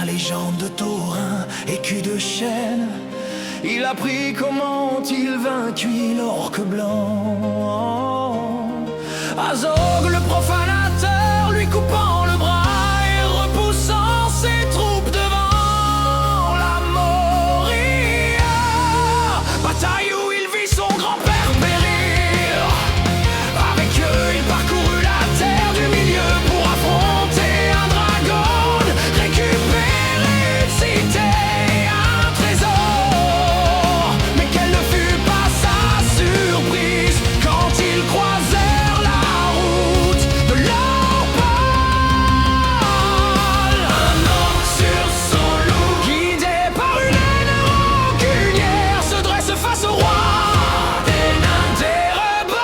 légende de taurin, écu de chêne. Il apprit comment il vainquit l'orque blanc. Azog le profanateur, lui coupant le bras et repoussant ses troupes devant la Moria. Bataille où il vit son grand-père périr. Avec eux il parcourut la terre du milieu pour affronter un dragon, récupérer une cité, un trésor. Mais quelle ne fut pas sa surprise quand ils croisèrent la route de l'Opale. Un homme sur son loup, guidé par une haine rancunière, se dresse face au roi des nains des rebelles.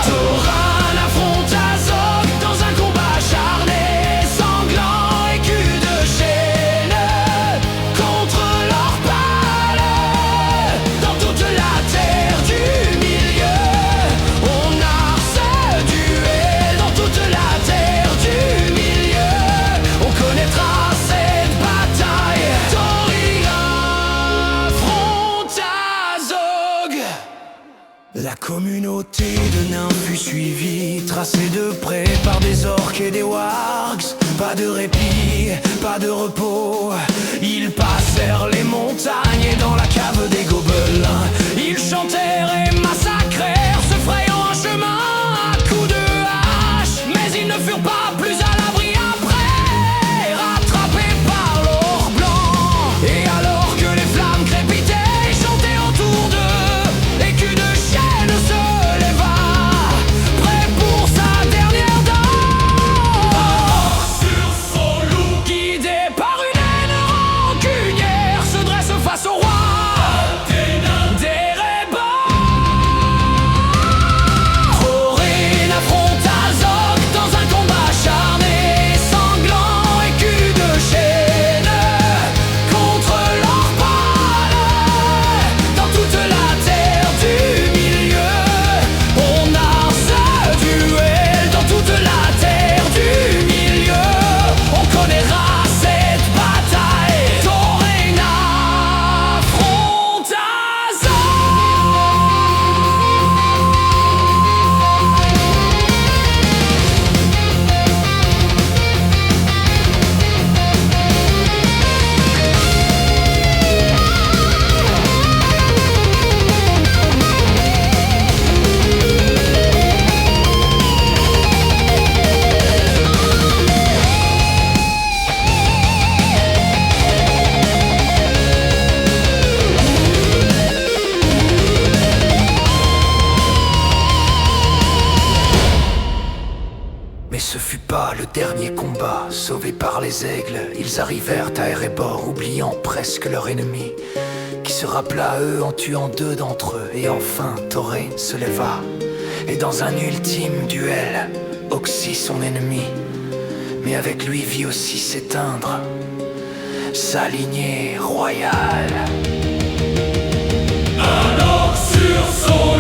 Taurin affronte Azog dans un combat acharné, sanglant, écu de chêne, contre l'Orpale. Dans toute la terre du milieu, on narre ce duel. Dans toute la terre du milieu, on connaîtra cette bataille. Thorin affronte Azog. La communauté de nains fut suivie, tracée de près par des orques et des wargs. Pas de répit, pas de repos. Ils passèrent les montagnes et dans la cave des gobelins, ils chantèrent et massacrèrent, se frayant un chemin à coups de hache. Mais ils ne furent pas plus à l'abri après, rattrapés par l'or blanc. Et alors que les flammes crépitaient et chantaient autour d'eux, l'écu de chêne se leva, prêt pour sa dernière danse. Sur son loup, guidé par une haine rancunière, se dresse face au roi des rebelles. Thorin affronte Azog dans un combat acharné, sanglant, écu de chêne, contre l'Orpale. Dans toute la terre du milieu, on narre ce duel. Dans toute la terre du milieu, on connaîtra cette bataille. Thorin affronte Azog. Mais ce fut pas le dernier combat. Sauvés par les aigles, ils arrivèrent à Erebor, oubliant presque leur ennemi, qui se rappela à eux en tuant deux d'entre eux. Et enfin Thorin se leva, et dans un ultime duel, oxy son ennemi. Mais avec lui vit aussi s'éteindre sa lignée royale. Un orque sur son